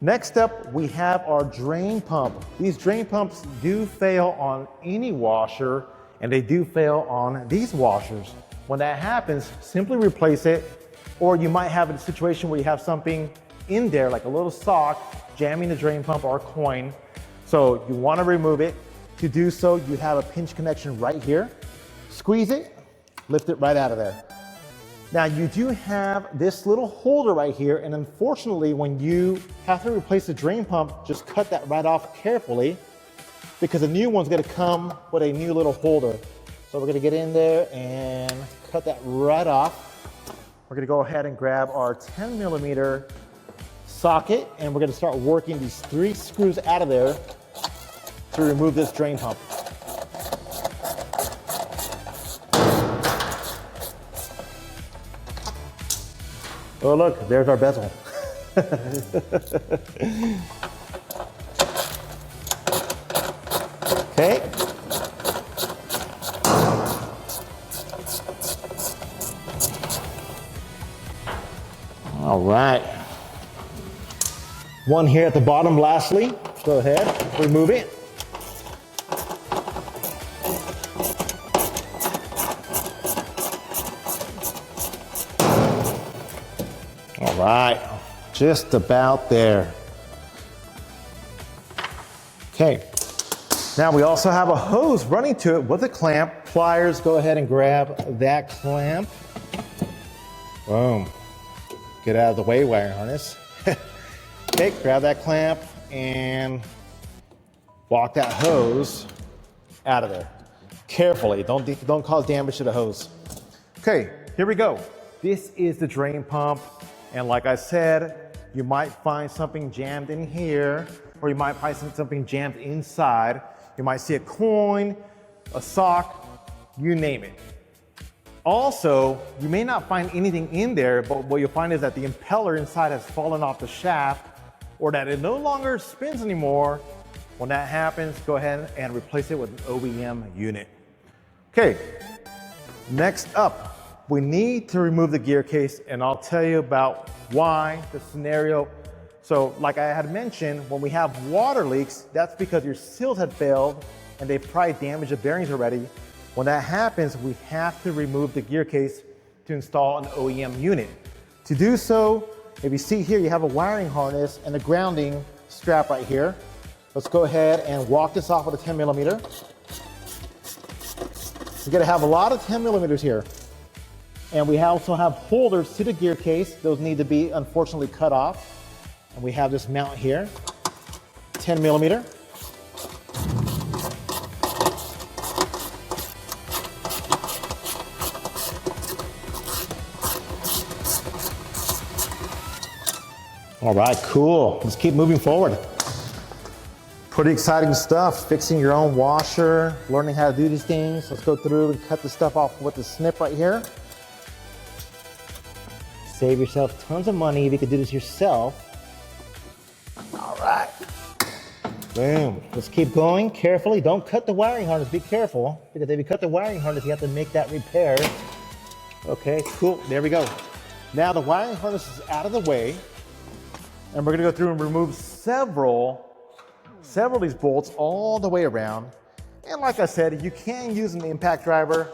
Next up, we have our drain pump. These drain pumps do fail on any washer, and they do fail on these washers. When that happens, simply replace it, or you might have a situation where you have something in there, like a little sock, jamming the drain pump or a coin. So you want to remove it. To do so, you have a pinch connection right here. Squeeze it, lift it right out of there. Now you do have this little holder right here, and unfortunately when you have to replace the drain pump, just cut that right off carefully, because a new one's gonna come with a new little holder. So we're gonna get in there and cut that right off. We're gonna go ahead and grab our 10mm socket, and we're gonna start working these 3 screws out of there to remove this drain pump. Oh look, there's our bezel. Okay. All right. One here at the bottom, lastly. Go ahead, remove it. All right, just about there. Okay, now we also have a hose running to it with a clamp. Pliers, go ahead and grab that clamp. Boom. Get out of the way, wire harness. Okay, grab that clamp and walk that hose out of there. Carefully, don't cause damage to the hose. Okay, here we go. This is the drain pump. And like I said, you might find something jammed in here, or you might find something jammed inside. You might see a coin, a sock, you name it. Also, you may not find anything in there, but what you'll find is that the impeller inside has fallen off the shaft, or that it no longer spins anymore. When that happens, go ahead and replace it with an OEM unit. Okay, next up, we need to remove the gear case, and I'll tell you about why, the scenario. So like I had mentioned, when we have water leaks, that's because your seals had failed and they've probably damaged the bearings already. When that happens, we have to remove the gear case to install an OEM unit. To do so, if you see here, you have a wiring harness and a grounding strap right here. Let's go ahead and walk this off with a 10mm. You're gonna have a lot of 10mm here. And we also have holders to the gear case. Those need to be, unfortunately, cut off. And we have this mount here, 10mm. All right, cool. Let's keep moving forward. Pretty exciting stuff, fixing your own washer, learning how to do these things. Let's go through and cut the stuff off with the snip right here. Save yourself tons of money if you could do this yourself. All right. Boom. Let's keep going carefully. Don't cut the wiring harness. Be careful, because if you cut the wiring harness, you have to make that repair. Okay, cool. There we go. Now the wiring harness is out of the way, and we're gonna go through and remove several of these bolts all the way around. And like I said, you can use an impact driver.